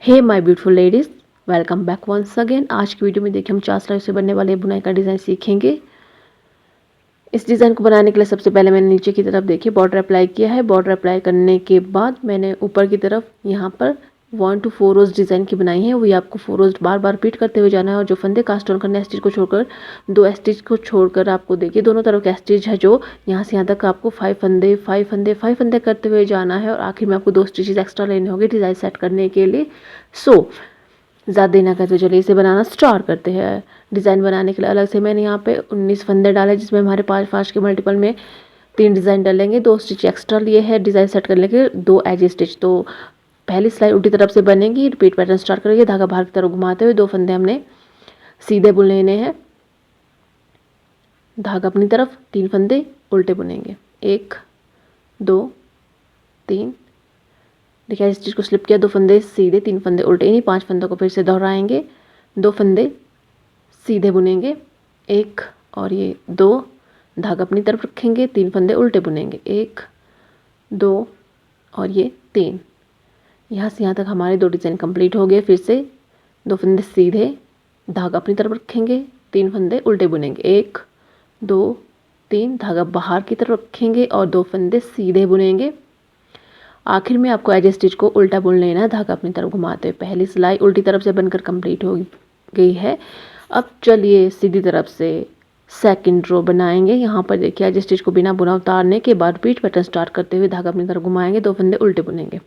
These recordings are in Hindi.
Hey my beautiful ladies, welcome back once again. आज की वीडियो में देखिए हम चार सिलाई से बनने वाले बुनाई का डिज़ाइन सीखेंगे। इस डिज़ाइन को बनाने के लिए सबसे पहले मैंने नीचे की तरफ देखिए बॉर्डर अप्लाई किया है। बॉर्डर अप्लाई करने के बाद मैंने ऊपर की तरफ यहाँ पर 1 to 4 रोज़ डिज़ाइन की बनाई है। वही आपको 4 रोज़ बार बार रिपीट करते हुए जाना है। और जो फंदे कास्ट ऑन करने स्टिच को छोड़कर 2 स्टिच को छोड़कर आपको देखिए दोनों तरफ का स्टिच है जो यहाँ से यहाँ तक आपको 5 फंदे 5 फंदे 5 फंदे करते हुए जाना है। और आखिर में आपको 2 स्टिचेस एक्स्ट्रा लेने होंगे डिज़ाइन सेट करने के लिए। ज़्यादा देर ना करते चलिए इसे बनाना स्टार्ट करते हैं। डिज़ाइन बनाने के लिए अलग से मैंने यहाँ पे 19 फंदे डाले, जिसमें हमारे 5 के मल्टीपल में 3 डिज़ाइन डलेंगे। 2 स्टिच एक्स्ट्रा लिए हैं डिज़ाइन सेट करने के 2 एज स्टिच। तो पहली सिलाई उल्टी तरफ से बनेगी। रिपीट पैटर्न स्टार्ट करेंगे। धागा बाहर की तरफ घुमाते हुए 2 फंदे हमने सीधे बुन लेने हैं। धागा अपनी तरफ, 3 फंदे उल्टे बुनेंगे। 1 2 3। देखिए इस चीज़ को स्लिप किया, 2 फंदे सीधे 3 फंदे उल्टे, इन्हीं 5 फंदों को फिर से दोहराएंगे। 2 फंदे सीधे बुनेंगे, 1 और ये 2। धागा अपनी तरफ रखेंगे, 3 फंदे उल्टे बुनेंगे, 1 2 और ये 3। यहाँ से यहाँ तक हमारे 2 डिज़ाइन कंप्लीट हो गए। फिर से 2 फंदे सीधे, धागा अपनी तरफ रखेंगे, 3 फंदे उल्टे बुनेंगे, 1 2 3। धागा बाहर की तरफ रखेंगे और 2 फंदे सीधे बुनेंगे। आखिर में आपको एज स्टिच को उल्टा बुन लेना है, धागा अपनी तरफ घुमाते हुए। पहली सिलाई उल्टी तरफ से बनकर कंप्लीट हो गई है। अब चलिए सीधी तरफ से सेकंड रो बनाएंगे। यहाँ पर देखिए एज स्टिच को बिना बुना उतारने के बाद रिपीट पैटर्न स्टार्ट करते हुए धागा अपनी तरफ घुमाएंगे, 2 फंदे उल्टे बुनेंगे।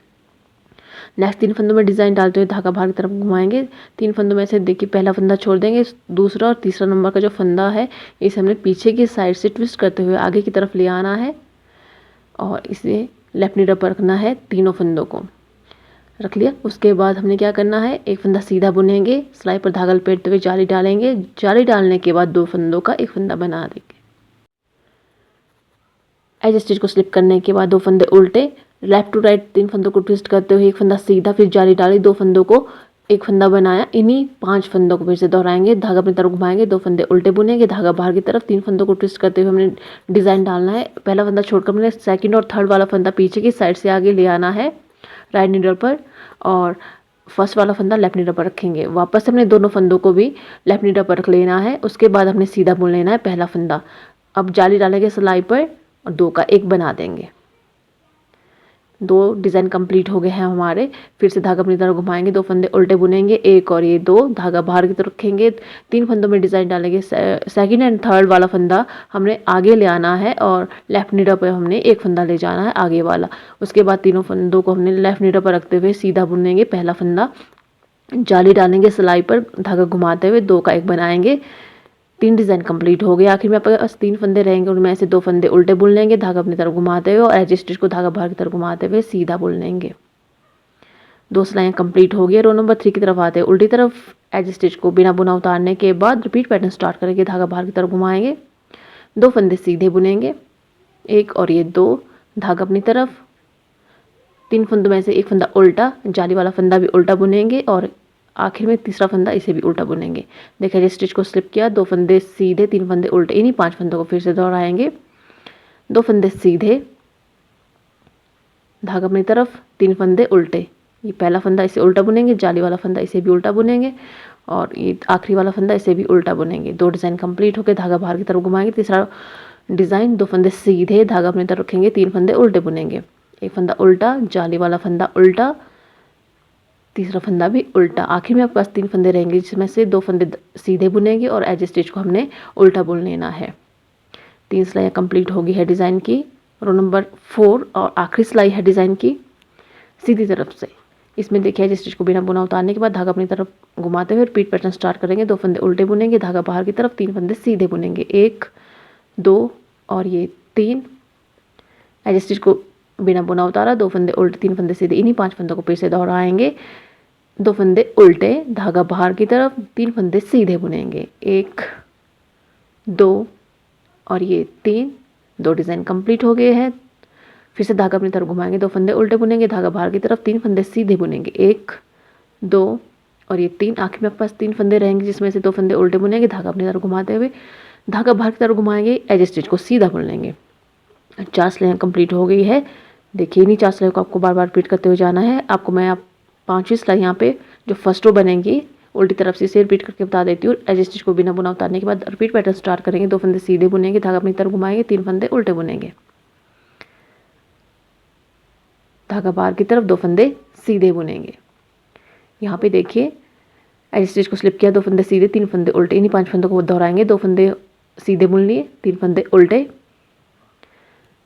नेक्स्ट 3 फंदों में डिज़ाइन डालते हुए धागा बाहर की तरफ घुमाएंगे। 3 फंदों में से देखिए पहला फंदा छोड़ देंगे, दूसरा और तीसरा नंबर का जो फंदा है इसे हमने पीछे की साइड से ट्विस्ट करते हुए आगे की तरफ ले आना है और इसे लेफ्ट नीडल पर रखना है। तीनों फंदों को रख लिया। उसके बाद हमने क्या करना है, एक फंदा सीधा बुनेंगे, सिलाई पर धागा लपेटते हुए जाली डालेंगे। जाली डालने के बाद 2 फंदों का एक फंदा बना देंगे। एज स्टिच को स्लिप करने के बाद 2 फंदे उल्टे, लेफ्ट टू राइट 3 फंदों को ट्विस्ट करते हुए एक फंदा सीधा, फिर जाली डाली, 2 फंदों को एक फंदा बनाया। इन्हीं 5 फंदों को फिर से दोहराएंगे। धागा अपनी तरफ घुमाएंगे, 2 फंदे उल्टे बुनेंगे, धागा बाहर की तरफ, 3 फंदों को ट्विस्ट करते हुए हमने डिज़ाइन डालना है। पहला फंदा छोड़कर हमने सेकंड और थर्ड वाला फंदा पीछे की साइड से आगे ले आना है राइट नीडल पर, और फर्स्ट वाला फंदा लेफ्ट नीडल पर रखेंगे। वापस हमने दोनों फंदों को भी लेफ्ट नीडल पर रख लेना है। उसके बाद हमने सीधा बुन लेना है पहला फंदा। अब जाली डालेंगे सिलाई पर और 2 का 1 बना देंगे। 2 डिज़ाइन कंप्लीट हो गए हैं हमारे। फिर से धागा अपनी तरफ घुमाएंगे, 2 फंदे उल्टे बुनेंगे, 1 और ये 2। धागा बाहर की तरफ रखेंगे, 3 फंदों में डिज़ाइन डालेंगे। सेकंड एंड थर्ड वाला फंदा हमने आगे ले आना है और लेफ्ट नीडल पर हमने एक फंदा ले जाना है आगे वाला। उसके बाद तीनों फंदों को हमने लेफ्ट नीडल पर रखते हुए सीधा बुनेंगे पहला फंदा। जाली डालेंगे सिलाई पर, धागा घुमाते हुए 2 का 1 बनाएंगे। 3 डिज़ाइन कंप्लीट हो गए। आखिर में आपके पास 3 फंदे रहेंगे, उनमें से 2 फंदे उल्टे बुन लेंगे, धागा अपनी तरफ घुमाते हुए, और एज स्टिच को धागा बाहर की तरफ घुमाते हुए सीधा बुन लेंगे। 2 सिलाइयाँ कंप्लीट हो गई। रो नंबर 3 की तरफ आते हैं। उल्टी तरफ एज स्टिच को बिना बुना उतारने के बाद रिपीट पैटर्न स्टार्ट करेंगे। धागा बाहर की तरफ घुमाएंगे, 2 फंदे सीधे बुनेंगे, 1 और ये 2। धागा अपनी तरफ, 3 फंदों में से एक फंदा उल्टा, जाली वाला फंदा भी उल्टा बुनेंगे और आखिर में तीसरा फंदा इसे भी उल्टा बुनेंगे। देखिए स्टिच को स्लिप किया, 2 फंदे सीधे, 3 फंदे उल्टे, इन्हीं 5 फंदों को फिर से दोहराएंगे। 2 फंदे सीधे, धागा अपनी तरफ, 3 फंदे उल्टे। ये पहला फंदा इसे उल्टा बुनेंगे, जाली वाला फंदा इसे भी उल्टा बुनेंगे और ये आखिरी वाला फंदा इसे भी उल्टा बुनेंगे। 2 डिज़ाइन कंप्लीट होकर धागा बाहर की तरफ घुमाएंगे। तीसरा डिज़ाइन, 2 फंदे सीधे, धागा अपनी तरफ रखेंगे, 3 फंदे उल्टे बुनेंगे, एक फंदा उल्टा, जाली वाला फंदा उल्टा, तीसरा फंदा भी उल्टा। आखिर में आपके पास 3 फंदे रहेंगे, जिसमें से 2 फंदे सीधे बुनेंगे और एज स्टिच को हमने उल्टा बुन लेना है। 3 सिलाइयाँ कंप्लीट होगी है डिज़ाइन की। रो नंबर 4 और आखिरी सिलाई है डिज़ाइन की सीधी तरफ से। इसमें देखिए एज स्टिच को बिना बुना उतारने के बाद धागा अपनी तरफ घुमाते हुए रिपीट पैटर्न स्टार्ट करेंगे। 2 फंदे उल्टे बुनेंगे, धागा बाहर की तरफ, 3 फंदे सीधे बुनेंगे, 1 2 और ये 3। एज स्टिच को बिना बुना उतारा, 2 फंदे उल्टे, 3 फंदे सीधे, इन्हीं 5 फंदों को फिर से दोहराएंगे। 2 फंदे उल्टे, धागा बाहर की तरफ, 3 फंदे सीधे बुनेंगे, 1 2 और ये 3। 2 डिज़ाइन कंप्लीट हो गए हैं। फिर से धागा अपनी तरफ घुमाएंगे, 2 फंदे उल्टे बुनेंगे, धागा बाहर की तरफ, 3 फंदे सीधे बुनेंगे, 1 2 और ये 3। आखिर में आपके पास 3 फंदे रहेंगे, जिसमें से 2 फंदे उल्टे बुनेंगे, धागा अपनी तरफ घुमाते हुए, धागा बाहर की तरफ घुमाएंगे, एज स्टिच को सीधा बुन लेंगे। 4 सिलाइयाँ कंप्लीट हो गई है। देखिए इन्हीं 4 सिलाई को आपको बार बार रिपीट करते हुए जाना है। आपको मैं 5वीं सिलाई यहाँ पे जो फर्स्ट रो बनेगी उल्टी तरफ से इसे रिपीट करके बता देती हूँ। एज स्टिच को बिना बुना उतारने के बाद रिपीट पैटर्न स्टार्ट करेंगे। 2 फंदे सीधे बुनेंगे, धागा अपनी तरफ घुमाएंगे, 3 फंदे उल्टे बुनेंगे, धागा बाहर की तरफ, 2 फंदे सीधे बुनेंगे। यहाँ पे देखिए एज स्टिच को स्लिप किया, 2 फंदे सीधे, 3 फंदे उल्टे, इन्हीं 5 फंदों को दोहराएंगे। 2 फंदे सीधे बुन लिए, 3 फंदे उल्टे,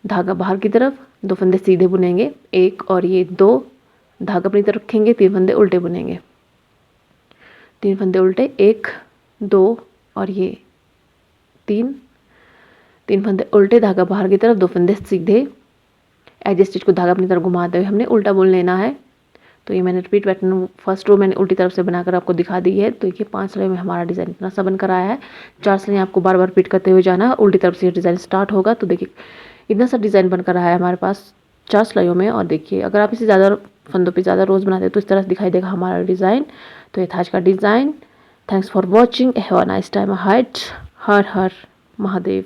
धागा बाहर की तरफ, 2 फंदे सीधे बुनेंगे, 1 और ये 2, धागा अपनी तरफ रखेंगे, 3 फंदे उल्टे बुनेंगे, 3 फंदे उल्टे, 1 2 और ये 3 फंदे उल्टे, धागा बाहर की तरफ, 2 फंदे सीधे। एज स्टिच को धागा अपनी तरफ घुमाते हुए हमने उल्टा बुन लेना है। तो ये मैंने रिपीट पैटर्न फर्स्ट रो मैंने उल्टी तरफ से बनाकर आपको दिखा दी है। तो देखिए 5 सिलाई में हमारा डिज़ाइन इतना सा बनकर आया है। 4 सिलाई आपको बार बार रिपीट करते हुए जाना है, उल्टी तरफ से डिज़ाइन स्टार्ट होगा। तो देखिए इतना सा डिज़ाइन बनकर आया है हमारे पास 4 सिलाइयों में। और देखिए अगर आप इसे ज़्यादा फंदों पे ज़्यादा रोज़ बनाते हैं तो इस तरह से दिखाई देगा हमारा डिज़ाइन। तो ये था आज का design. Thanks for watching, have a nice time ahead. Her her Mahadev.